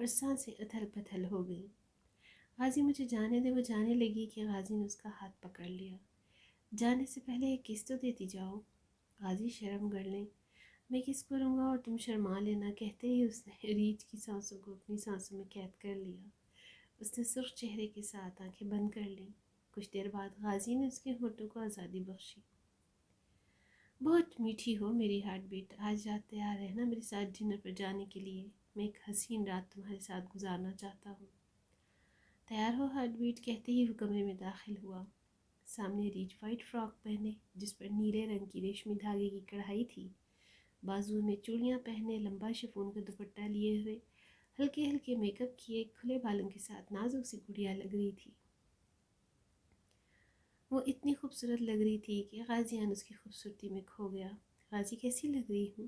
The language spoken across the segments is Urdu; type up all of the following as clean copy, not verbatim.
اور سانسیں اتھل پتھل ہو گئیں۔ غازی مجھے جانے دے، وہ جانے لگی کہ غازی نے اس کا ہاتھ پکڑ لیا۔ جانے سے پہلے ایک کس تو دیتی جاؤ۔ غازی شرم گڑ لیں۔ میں کس کروں گا اور تم شرما لینا، کہتے ہی اس نے ریچھ کی سانسوں کو اپنی سانسوں میں قید کر لیا۔ اس نے سرخ چہرے کے ساتھ آنکھیں بند کر لیں۔ کچھ دیر بعد غازی نے اس کے ہونٹوں کو آزادی بخشی۔ بہت میٹھی ہو میری ہارٹ بیٹ، آج رات تیار رہنا میرے ساتھ ڈنر پر جانے کے لیے، میں ایک حسین رات تمہارے ساتھ گزارنا چاہتا ہوں۔ تیار ہو ہارٹ بیٹ، کہتے ہی وہ کمرے میں داخل ہوا۔ سامنے ریچھ وائٹ فراک پہنے جس پر نیلے رنگ کی ریشمی دھاگے کی کڑھائی تھی، بازو میں چوڑیاں پہنے، لمبا شفون کا دوپٹہ لیے ہوئے، ہلکے ہلکے میک اپ کیے، کھلے بالوں کے ساتھ نازک سی گڑیا لگ رہی تھی۔ وہ اتنی خوبصورت لگ رہی تھی کہ غازیان اس کی خوبصورتی میں کھو گیا۔ غازی کیسی لگ رہی ہوں؟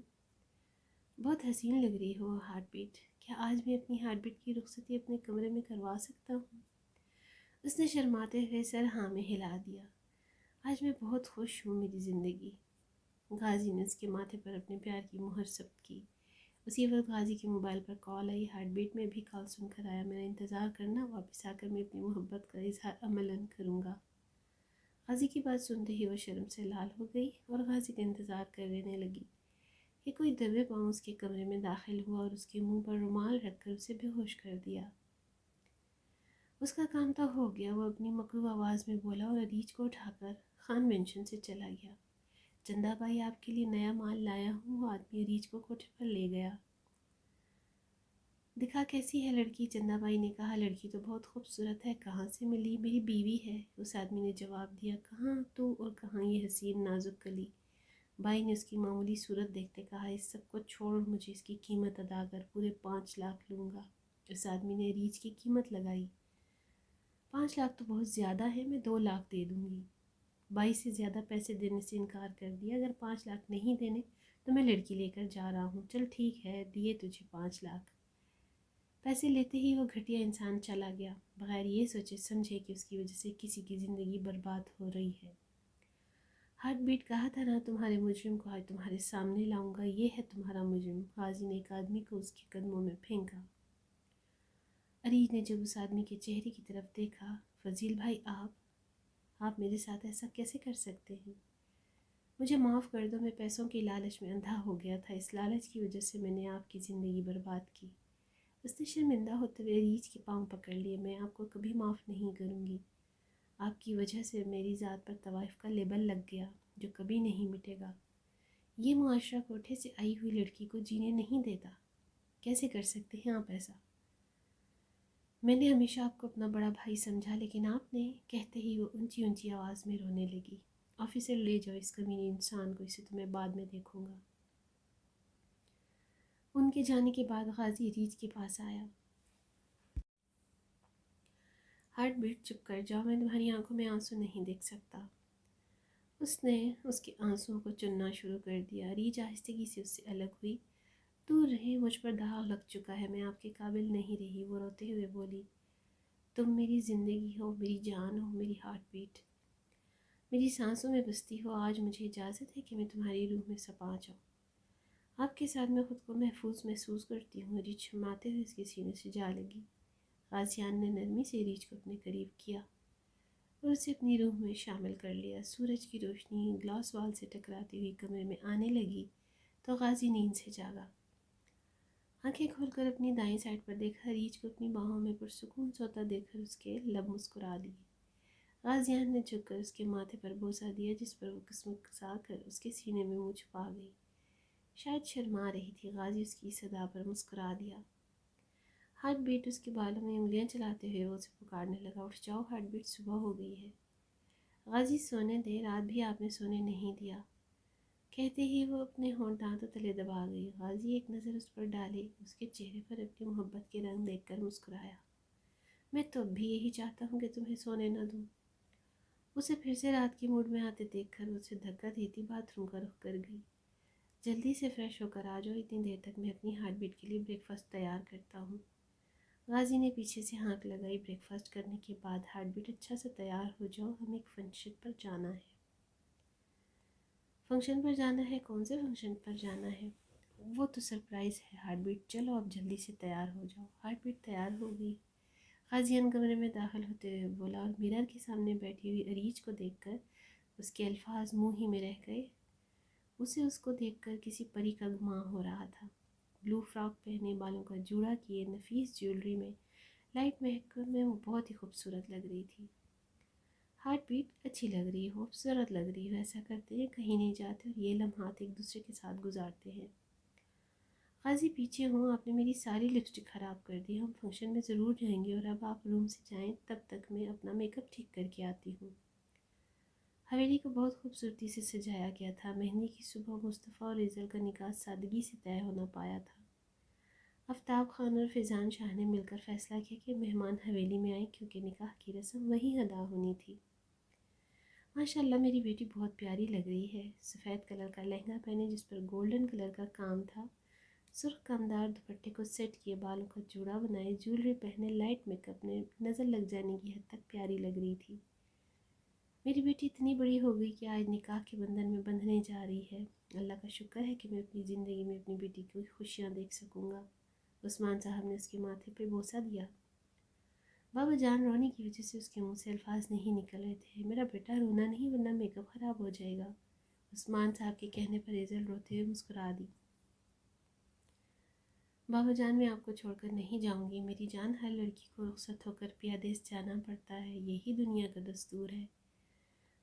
بہت حسین لگ رہی ہو ہارٹ بیٹ، کیا آج میں اپنی ہارٹ بیٹ کی رخصتی اپنے کمرے میں کروا سکتا ہوں؟ اس نے شرماتے ہوئے سر ہاں میں ہلا دیا۔ آج میں بہت خوش ہوں میری زندگی۔ غازی نے اس کے ماتھے پر اپنے پیار کی مہر ثبت کی۔ اسی وقت غازی کے موبائل پر کال آئی۔ ہارٹ بیٹ میں بھی کال سن کر آیا، میرا انتظار کرنا، واپس آ کر میں اپنی محبت کا اظہار عملاً کروں گا۔ غازی کی بات سنتے ہی وہ شرم سے لال ہو گئی اور غازی کا انتظار کرنے لگی کہ کوئی دبے پاؤں اس کے کمرے میں داخل ہوا اور اس کے منہ پر رومال رکھ کر اسے بے ہوش کر دیا۔ اس کا کام تو ہو گیا، وہ اپنی مکرو آواز میں بولا اور ریچھ کو اٹھا کر خان مینشن سے چلا گیا۔ چندا بھائی آپ کے لیے نیا مال لایا ہوں۔ وہ آدمی ریچھ کو کوٹھے پر لے گیا۔ دکھا کیسی ہے لڑکی؟ چندا بھائی نے کہا، لڑکی تو بہت خوبصورت ہے، کہاں سے ملی؟ میری بیوی ہے، اس آدمی نے جواب دیا۔ کہاں تو اور کہاں یہ حسین نازک کلی؟ بھائی نے اس کی معمولی صورت دیکھتے کہا، اس سب کو چھوڑ، مجھے اس کی قیمت ادا کر، پورے 5 لاکھ لوں گا۔ اس آدمی نے ریچھ کی قیمت لگائی۔ 5 لاکھ تو بہت زیادہ ہے، میں 2 لاکھ دے دوں گی۔ بائی سے زیادہ پیسے دینے سے انکار کر دیا۔ اگر 5 لاکھ نہیں دینے تو میں لڑکی لے کر جا رہا ہوں۔ چل ٹھیک ہے، دیے تجھے 5 لاکھ۔ پیسے لیتے ہی وہ گھٹیا انسان چلا گیا، بغیر یہ سوچے سمجھے کہ اس کی وجہ سے کسی کی زندگی برباد ہو رہی ہے۔ ہارٹ بیٹ، کہا تھا نا تمہارے مجرم کو آج تمہارے سامنے لاؤں گا، یہ ہے تمہارا مجرم۔ غازی نے ایک آدمی کو اس کے قدموں میں پھینکا۔ اریج نے جب اس آدمی کے چہرے کی طرف دیکھا، فضیل بھائی آپ میرے ساتھ ایسا کیسے کر سکتے ہیں؟ مجھے معاف کر دو، میں پیسوں کی لالچ میں اندھا ہو گیا تھا، اس لالچ کی وجہ سے میں نے آپ کی زندگی برباد کی۔ اس نے شرمندہ ہوتے ہوئے ریچھ کے پاؤں پکڑ لیے۔ میں آپ کو کبھی معاف نہیں کروں گی۔ آپ کی وجہ سے میری ذات پر طوائف کا لیبل لگ گیا جو کبھی نہیں مٹے گا۔ یہ معاشرہ کوٹھے سے آئی ہوئی لڑکی کو جینے نہیں دیتا۔ کیسے کر سکتے ہیں آپ ایسا؟ میں نے ہمیشہ آپ کو اپنا بڑا بھائی سمجھا، لیکن آپ نے، کہتے ہی وہ اونچی اونچی آواز میں رونے لگی۔ آفیسر لے جاؤ اس کمینے انسان کو، اسے تو میں بعد میں دیکھوں گا۔ ان کے جانے کے بعد غازی ریچھ کے پاس آیا۔ ہارٹ بیٹ چپ کر جاؤ، میں تمہاری آنکھوں میں آنسو نہیں دیکھ سکتا۔ اس نے اس کے آنسوؤں کو چننا شروع کر دیا۔ ریچھ آہستگی سے اس سے الگ ہوئی۔ دور رہیں، مجھ پر داغ لگ چکا ہے، میں آپ کے قابل نہیں رہی۔ وہ روتے ہوئے بولی، تم میری زندگی ہو، میری جان ہو، میری ہارٹ بیٹ، میری سانسوں میں بستی ہو۔ آج مجھے اجازت ہے کہ میں تمہاری روح میں سما جاؤں۔ آپ کے ساتھ میں خود کو محفوظ محسوس کرتی ہوں۔ ریچھ شرماتے ہوئے اس کے سینے سے جا لگی۔ غازیان نے نرمی سے ریچھ کو اپنے قریب کیا اور اسے اپنی روح میں شامل کر لیا۔ سورج کی روشنی گلاس وال سے ٹکراتی ہوئی کمرے میں آنے لگی تو غازی نیند سے جاگا۔ آنکھیں کھول کر اپنی دائیں سائڈ پر دیکھا، ریچھ کو اپنی باہوں میں پرسکون سوتا دیکھ کر اس کے لب مسکرا لیے۔ غازیان نے جھک کر اس کے ماتھے پر بوسہ دیا، جس پر وہ کسمسا کر اس کے سینے میں منہ چھپا گئی۔ شاید شرما رہی تھی۔ غازی اس کی صدا پر مسکرا دیا۔ ہارٹ بیٹ، اس کے بالوں میں انگلیاں چلاتے ہوئے وہ اسے پکارنے لگا، اٹھ جاؤ ہارٹ بیٹ، صبح ہو گئی ہے۔ غازی سونے دے، رات بھی آپ نے سونے نہیں دیا، کہتے ہی وہ اپنے ہونٹ دانتوں تلے دبا گئی۔ غازی ایک نظر اس پر ڈالے، اس کے چہرے پر اپنی محبت کے رنگ دیکھ کر مسکرایا۔ میں تو اب بھی یہی چاہتا ہوں کہ تمہیں سونے نہ دوں۔ اسے پھر سے رات کے موڈ میں آتے دیکھ کر اسے دھکا دیتی باتھ روم کا رخ کر گئی۔ جلدی سے فریش ہو کر آ جاؤ، اتنی دیر تک میں اپنی ہارٹ بیٹ کے لیے بریک فاسٹ تیار کرتا ہوں۔ غازی نے پیچھے سے ہانک لگائی۔ بریک فاسٹ کرنے کے بعد ہارٹ بیٹ اچھا سے تیار ہو جاؤ، ہمیں ایک فنکشن پر جانا ہے۔ فنکشن پر جانا ہے؟ کون سے فنکشن پر جانا ہے؟ وہ تو سرپرائز ہے ہارٹ بیٹ، چلو اب جلدی سے تیار ہو جاؤ۔ ہارٹ بیٹ تیار ہو گئی۔ غازیان کمرے میں داخل ہوتے ہوئے بولا اور مرر کے سامنے بیٹھی ہوئی اریج کو دیکھ کر اس کے الفاظ منہ ہی میں رہ گئے۔ اسے اس کو دیکھ کر کسی پری کا گمان ہو رہا تھا۔ بلو فراک پہنے، بالوں کا جوڑا کیے، نفیس جیولری میں لائٹ محکم میں وہ بہت ہی خوبصورت لگ رہی تھی۔ ہارٹ بیٹ اچھی لگ رہی ہو، خوبصورت لگ رہی ہو، ایسا کرتے ہیں کہیں نہیں جاتے اور یہ لمحات ایک دوسرے کے ساتھ گزارتے ہیں۔ غازی پیچھے ہوں، آپ نے میری ساری لپسٹک خراب کر دی، ہم فنکشن میں ضرور جائیں گے اور اب آپ روم سے جائیں، تب تک میں اپنا میک اپ ٹھیک کر کے آتی ہوں۔ حویلی کو بہت خوبصورتی سے سجایا گیا تھا۔ مہندی کی صبح مصطفیٰ اور ایزل کا نکاح سادگی سے طے ہونا پایا تھا۔ آفتاب خان اور فیضان شاہ نے مل کر فیصلہ کیا کہ مہمان حویلی میں آئیں کیونکہ نکاح کی رسم وہیں ادا ہونی تھی۔ ماشاءاللہ میری بیٹی بہت پیاری لگ رہی ہے۔ سفید کلر کا لہنگا پہنے جس پر گولڈن کلر کا کام تھا، سرخ کامدار دوپٹے کو سیٹ کیے، بالوں کا جوڑا بنائے، جیولری پہنے، لائٹ میک اپ میں نظر لگ جانے کی حد تک پیاری لگ رہی تھی۔ میری بیٹی اتنی بڑی ہو گئی کہ آج نکاح کے بندھن میں بندھنے جا رہی ہے۔ اللہ کا شکر ہے کہ میں اپنی زندگی میں اپنی بیٹی کی خوشیاں دیکھ سکوں گا۔ عثمان صاحب نے اس کے ماتھے پہ بوسہ دیا۔ بابا جان رونے کی وجہ سے اس کے منہ سے الفاظ نہیں نکل رہے تھے۔ میرا بیٹا رونا نہیں ورنہ میک اپ خراب ہو جائے گا۔ عثمان صاحب کے کہنے پر ایزل روتے ہوئے مسکرا دی۔ بابا جان میں آپ کو چھوڑ کر نہیں جاؤں گی میری جان، ہر لڑکی کو رخصت ہو کر پیادیس جانا پڑتا ہے، یہی دنیا کا دستور ہے۔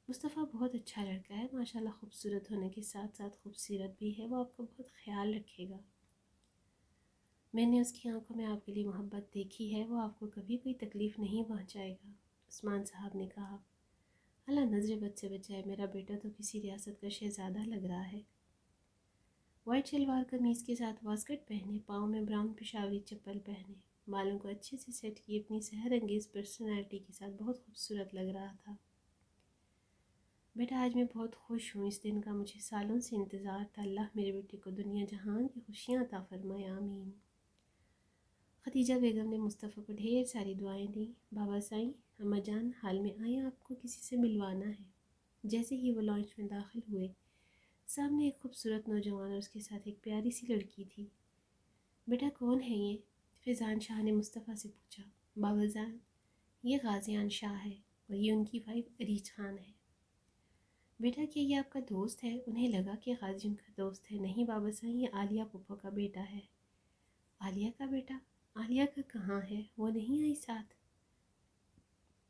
مصطفیٰ بہت اچھا لڑکا ہے، ماشاءاللہ خوبصورت ہونے کے ساتھ ساتھ خوبصورت بھی ہے، وہ آپ کا بہت خیال رکھے گا۔ میں نے اس کی آنکھوں میں آپ کے لیے محبت دیکھی ہے، وہ آپ کو کبھی کوئی تکلیف نہیں پہنچائے گا۔ عثمان صاحب نے کہا۔ اللہ نظر بد سے بچائے، میرا بیٹا تو کسی ریاست کا شہزادہ لگ رہا ہے۔ وائٹ شلوار قمیض کے ساتھ واسکٹ پہنے، پاؤں میں براؤن پشاوری چپل پہنے، بالوں کو اچھے سے سیٹ کیے، اپنی سحر انگیز پرسنالٹی کے ساتھ بہت خوبصورت لگ رہا تھا۔ بیٹا آج میں بہت خوش ہوں، اس دن کا مجھے سالوں سے انتظار تھا، اللہ میرے بیٹے کو دنیا جہان کی خوشیاں عطا فرمائے، آمین۔ خدیجہ بیگم نے مصطفیٰ کو ڈھیر ساری دعائیں دیں۔ بابا سائیں، اماں جان حال میں آئیں، آپ کو کسی سے ملوانا ہے۔ جیسے ہی وہ لانچ میں داخل ہوئے، سامنے ایک خوبصورت نوجوان اور اس کے ساتھ ایک پیاری سی لڑکی تھی۔ بیٹا کون ہے یہ؟ فیضان شاہ نے مصطفیٰ سے پوچھا۔ بابا جان، یہ غازیان شاہ ہے اور یہ ان کی وائف اریج خان ہے۔ بیٹا کیا یہ آپ کا دوست ہے؟ انہیں لگا کہ غازی ان کا دوست ہے۔ نہیں بابا سائیں، یہ عالیہ پھپھو کا بیٹا ہے۔ عالیہ کا بیٹا؟ عالیہ کا کہاں ہے؟ وہ نہیں آئی ساتھ؟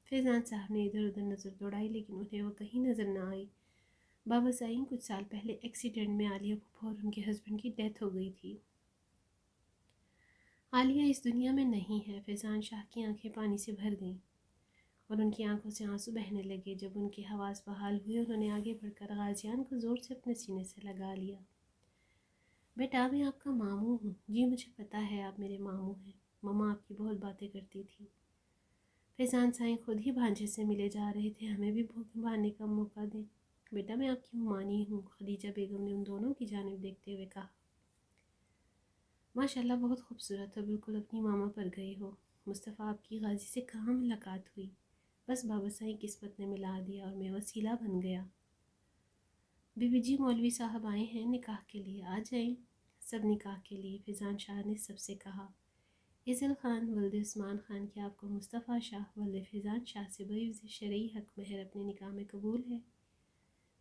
فیضان صاحب نے ادھر ادھر نظر دوڑائی لیکن انہیں وہ کہیں نظر نہ آئی۔ بابا سائیں، کچھ سال پہلے ایکسیڈنٹ میں عالیہ پھپھو اور ان کے ہسبینڈ کی ڈیتھ ہو گئی تھی۔ عالیہ اس دنیا میں نہیں ہے۔ فیضان شاہ کی آنکھیں پانی سے بھر گئیں اور ان کی آنکھوں سے آنسو بہنے لگے۔ جب ان کے حواس بحال ہوئے، انہوں نے آگے بڑھ کر غازیان کو زور سے اپنے سینے سے لگا لیا۔ بیٹا میں آپ کا ماموں ہوں۔ جی مجھے پتہ ہے آپ میرے ماموں ہیں، ماما آپ کی بہت باتیں کرتی تھی۔ فیضان سائیں خود ہی بھانجے سے ملے جا رہے تھے، ہمیں بھی بھانے کا موقع دیں۔ بیٹا میں آپ کی ممانی ہوں، خدیجہ بیگم نے ان دونوں کی جانب دیکھتے ہوئے کہا۔ ماشاءاللہ بہت خوبصورت ہو، بالکل اپنی ماما پر گئی ہو۔ مصطفیٰ آپ کی غازی سے کہاں ملاقات ہوئی؟ بس بابا سائیں قسمت نے ملا دیا اور میں وسیلہ بن گیا۔ بی بی جی مولوی صاحب آئے ہیں نکاح کے لیے، آ جائیں۔ سب نکاح کے لیے، فیضان شاہ نے سب سے کہا۔ ایزل خان ولد عثمان خان، کیا آپ کو مصطفیٰ شاہ ولد فیضان شاہ سے بوجھ شرعی حق مہر اپنے نکاح میں قبول ہے؟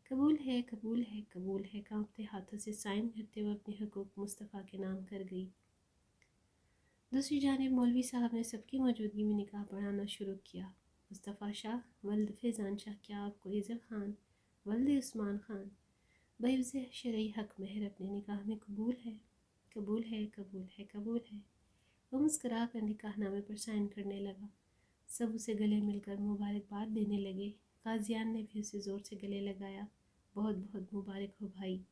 قبول ہے، قبول ہے، قبول ہے، کانپتے ہاتھوں سے سائن کرتے ہوئے اپنے حقوق مصطفیٰ کے نام کر گئی۔ دوسری جانب مولوی صاحب نے سب کی موجودگی میں نکاح پڑھانا شروع کیا۔ مصطفیٰ شاہ ولد فیضان شاہ، کیا آپ کو ایزل خان ولد عثمان خان بوجھ شرعی حق مہر اپنے نکاح میں قبول ہے؟ قبول ہے، قبول ہے، قبول ہے۔ وہ مسکرا کر نکاح نامے پر سائن کرنے لگا۔ سب اسے گلے مل کر مبارکباد دینے لگے۔ غازیان نے بھی اسے زور سے گلے لگایا۔ بہت بہت مبارک ہو بھائی۔